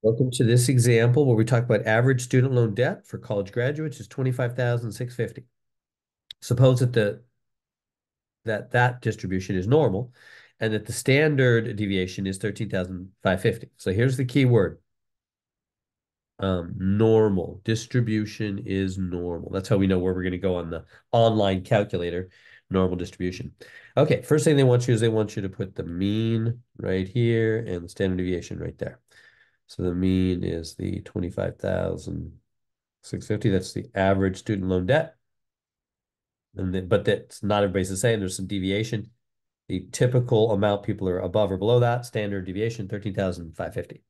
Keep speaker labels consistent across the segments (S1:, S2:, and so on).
S1: Welcome to this example where we talk about average student loan debt for college graduates is 25,650. Suppose that distribution is normal and that the standard deviation is 13,550. So here's the key word. Normal. Distribution is normal. That's how we know where we're going to go on the online calculator. Normal distribution. Okay, first thing they want you to put the mean right here and the standard deviation right there. So the mean is the 25,650. That's the average student loan debt. But that's not everybody's the same. There's some deviation. The typical amount people are above or below that. Standard deviation, 13,550.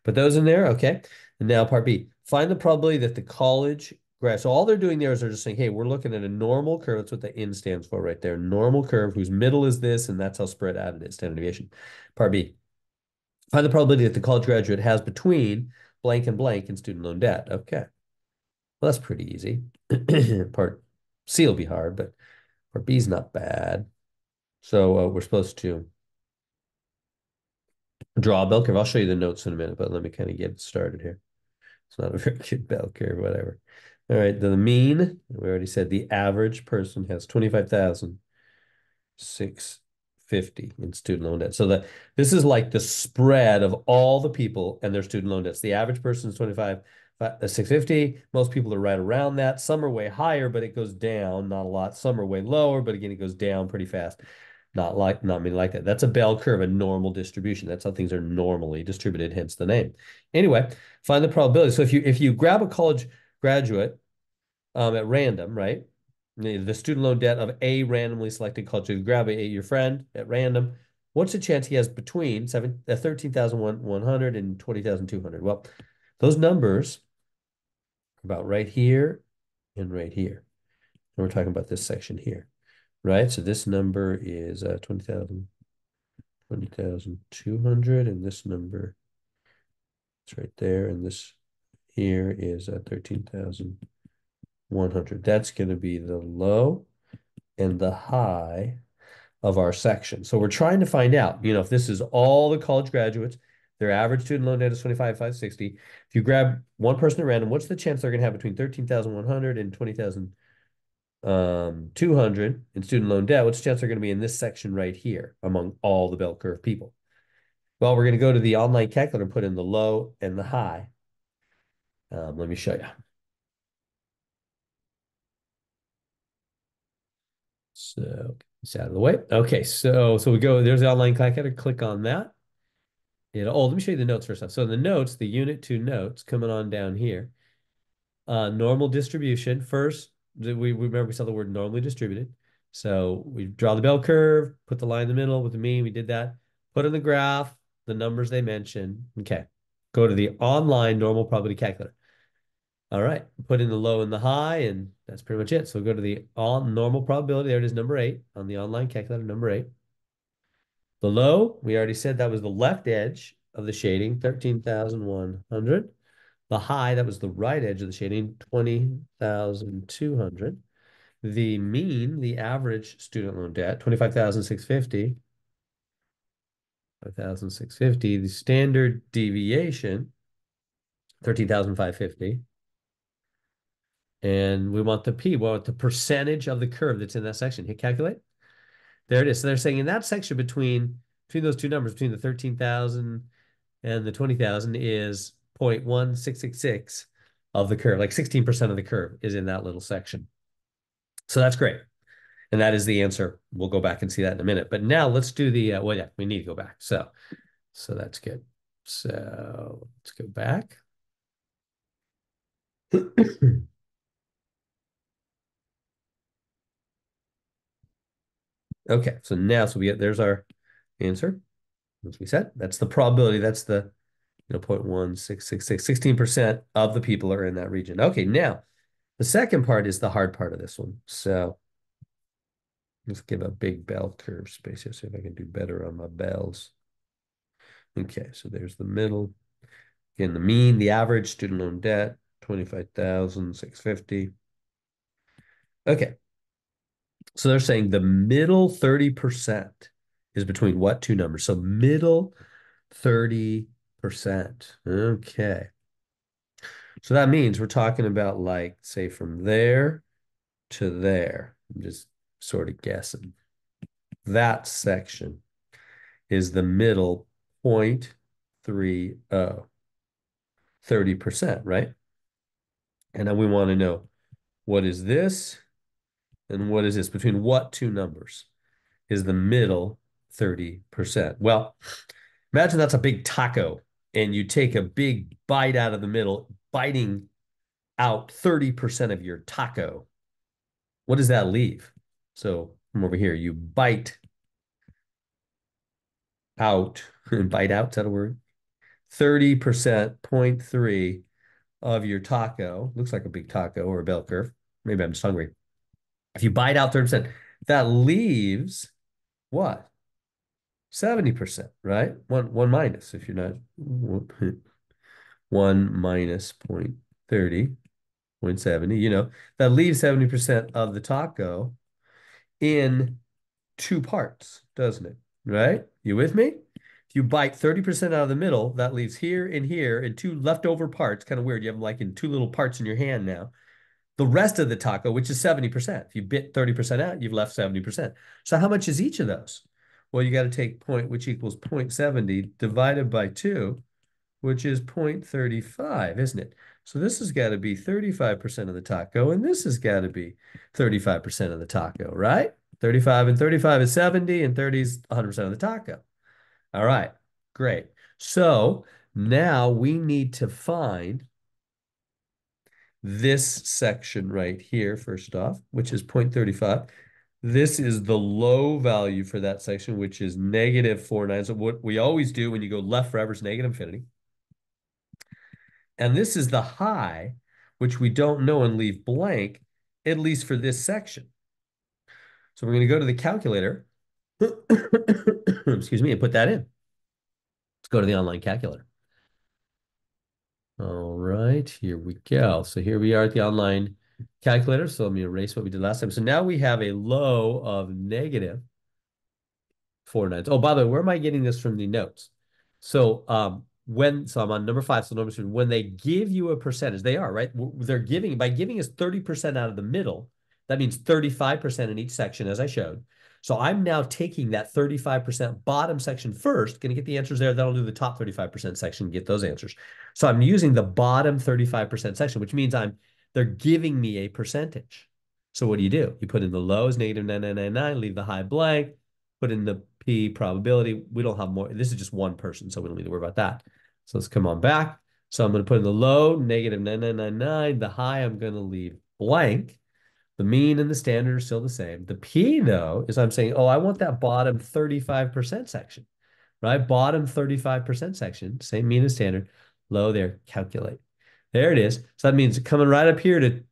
S1: Put those in there, okay? And now part B. Find the probability that the college grad. So all they're doing there is they're just saying, hey, we're looking at a normal curve. That's what the N stands for right there. Normal curve whose middle is this, and that's how spread out it is, standard deviation. Part B. Find the probability that the college graduate has between blank and blank in student loan debt. Okay. Well, that's pretty easy. Part C will be hard, but part B is not bad. So we're supposed to draw a bell curve. I'll show you the notes in a minute, but let me kind of get started here. It's not a very good bell curve, whatever. All right, the mean, we already said the average person has 25,650 in student loan debt. So this is like the spread of all the people and their student loan debts. The average person is 25,650. Most people are right around that. Some are way higher, but it goes down, not a lot. Some are way lower, but again, it goes down pretty fast. Not many like that. That's a bell curve, a normal distribution. That's how things are normally distributed, hence the name. Anyway, find the probability. So if you grab a college graduate at random, right? The student loan debt of a randomly selected college. So you grab your friend at random. What's the chance he has between 13,100 and 20,200? Well, those numbers are about right here and right here. And we're talking about this section here, right? So this number is 20,200, and this number is right there, and this here is 13,100. That's going to be the low and the high of our section. So we're trying to find out, if this is all the college graduates, their average student loan debt is 25,560. If you grab one person at random, what's the chance they're going to have between 13,100 and 20,200 in student loan debt? What's the chance they're going to be in this section right here among all the bell curve people? Well, we're going to go to the online calculator and put in the low and the high. Let me show you. So get this out of the way. Okay, so we go, there's the online calculator, click on that. Let me show you the notes first. So in the notes, the unit 2 notes coming on down here. Normal distribution. First, we remember we saw the word normally distributed. So we draw the bell curve, put the line in the middle with the mean. We did that. Put in the graph the numbers they mentioned. Okay. Go to the online normal probability calculator. All right. Put in the low and the high, and that's pretty much it. So go to the on normal probability. There it is, number 8 on the online calculator, number 8. The low, we already said that was the left edge of the shading, 13,100. The high, that was the right edge of the shading, 20,200. The mean, the average student loan debt, 25,650. 5,650. The standard deviation, 13,550. And we want the P. We want the percentage of the curve that's in that section. Hit calculate. There it is. So they're saying in that section between those two numbers, between the 13,000 and the 20,000 is 0.1666 of the curve. Like 16% of the curve is in that little section. So that's great. And that is the answer. We'll go back and see that in a minute. But now let's do well, yeah, we need to go back. So that's good. So let's go back. Okay, so there's our answer. As we said, that's the probability. That's the 0.1666. 16% of the people are in that region. Okay, now the second part is the hard part of this one. So let's give a big bell curve space here. See if I can do better on my bells. Okay, so there's the middle. Again, the mean, the average student loan debt, 25,650. Okay, so they're saying the middle 30% is between what two numbers? So middle 30%. Okay. So that means we're talking about like, say, from there to there. I'm just sort of guessing. That section is the middle 0.30, 30%, right? And then we want to know what is this and what is this? Between what two numbers is the middle 30%? Well, imagine that's a big taco and you take a big bite out of the middle, biting out 30% of your taco. What does that leave? So from over here, you bite out, bite out, is that a word? 30%, zero point 0.3 of your taco. Looks like a big taco or a bell curve. Maybe I'm just hungry. If you bite out 30%, that leaves what? 70%, right? One minus if you're not one minus 0.30, 0.70, that leaves 70% of the taco in two parts, doesn't it? Right? You with me? If you bite 30% out of the middle, that leaves here and here in two leftover parts. Kind of weird. You have them like in two little parts in your hand now. The rest of the taco, which is 70%. If you bit 30% out, you've left 70%. So how much is each of those? Well, you got to take point, which equals 0.70 divided by 2, which is 0.35, isn't it? So this has got to be 35% of the taco, and this has got to be 35% of the taco, right? 35 and 35 is 70, and 30 is 100% of the taco. All right, great. So now we need to find this section right here, first off, which is 0.35. This is the low value for that section, which is negative 49. So what we always do when you go left forever is negative infinity. And this is the high, which we don't know and leave blank, at least for this section. So we're going to go to the calculator, excuse me, and put that in. Let's go to the online calculator. All right, here we go. So here we are at the online calculator. So let me erase what we did last time. So now we have a low of negative 4 nines. Oh, by the way, where am I getting this from the notes? So so I'm on number 5, so number 2, when they give you a percentage, they are, right? They're giving, by giving us 30% out of the middle, that means 35% in each section, as I showed. So I'm now taking that 35% bottom section first, going to get the answers there. Then I'll do the top 35% section, get those answers. So I'm using the bottom 35% section, which means they're giving me a percentage. So what do? You put in the lows, negative 9999, leave the high blank, put in the P probability. We don't have more. This is just one person, so we don't need to worry about that. So let's come on back. So I'm going to put in the low, negative 9999. The high, I'm going to leave blank. The mean and the standard are still the same. The P, though, is I'm saying, oh, I want that bottom 35% section, right? Bottom 35% section, same mean and standard. Low there, calculate. There it is. So that means coming right up here to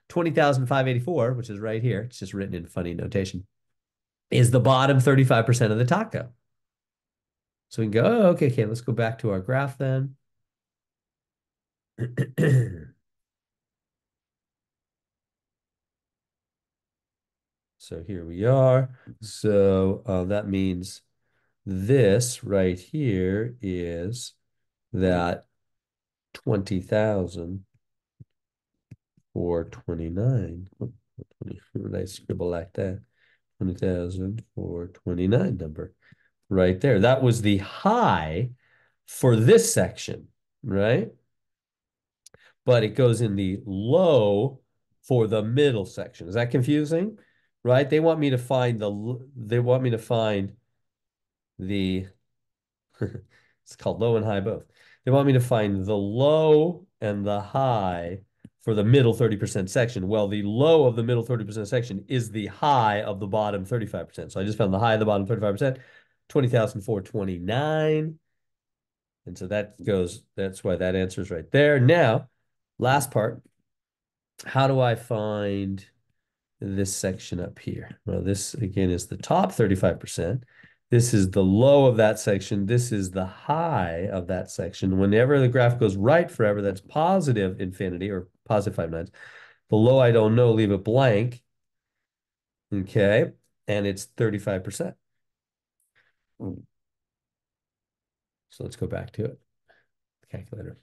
S1: 20,584, which is right here. It's just written in funny notation, is the bottom 35% of the taco. So we can go, oh, okay, let's go back to our graph then. So here we are. So that means this right here is that 20,000 for 29. When I scribble like that, 20,000 for 29 number right there. That was the high for this section, right? But it goes in the low for the middle section. Is that confusing? Right? They want me to find the it's called low and high both. They want me to find the low and the high for the middle 30% section. Well, the low of the middle 30% section is the high of the bottom 35%. So I just found the high of the bottom 35%, 20,429. And so that's why that answer is right there. Now, last part, how do I find this section up here? Well, this again is the top 35%. This is the low of that section. This is the high of that section. Whenever the graph goes right forever, that's positive infinity or positive 5 nines. The low, I don't know, leave it blank. Okay. And it's 35%. So let's go back to it. Calculator.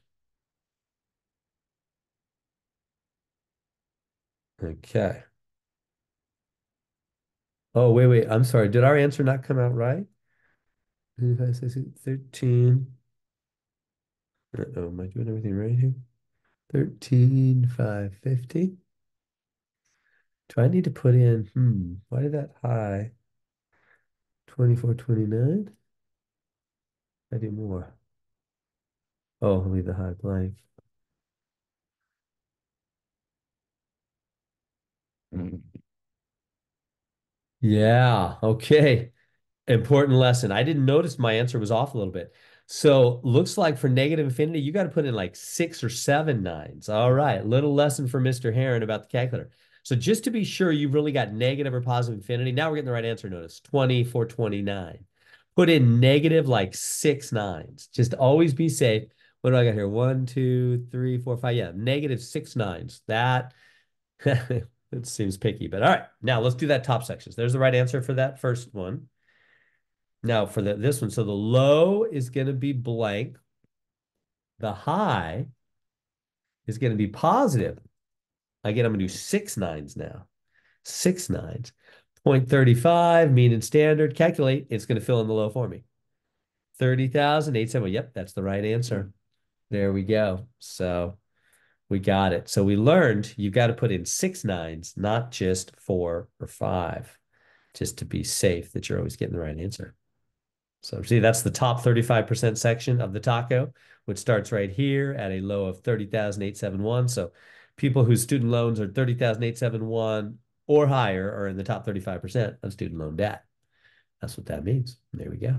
S1: Okay. Oh, wait. I'm sorry. Did our answer not come out right? 13. Uh-oh, am I doing everything right here? 13,550. Do I need to put in, why did that high? 2429? I do more. Oh, I'll leave the high blank. Yeah, okay. Important lesson. I didn't notice my answer was off a little bit. So looks like for negative infinity, you got to put in like 6 or 7 nines. All right. Little lesson for Mr. Heron about the calculator. So just to be sure you've really got negative or positive infinity, now we're getting the right answer. Notice 2429. Put in negative like 6 nines. Just always be safe. What do I got here? 1, 2, 3, 4, 5. Yeah, negative 6 nines. That it seems picky, but all right. Now let's do that top sections. There's the right answer for that first one. Now for this one, so the low is going to be blank. The high is going to be positive. Again, I'm going to do 6 nines now. 6 nines. 0.35, mean and standard. Calculate. It's going to fill in the low for me. 30,870. Yep, that's the right answer. There we go. So we got it. So we learned you've got to put in 6 nines, not just 4 or 5, just to be safe that you're always getting the right answer. So see, that's the top 35% section of the taco, which starts right here at a low of 30,871. So people whose student loans are 30,871 or higher are in the top 35% of student loan debt. That's what that means. There we go.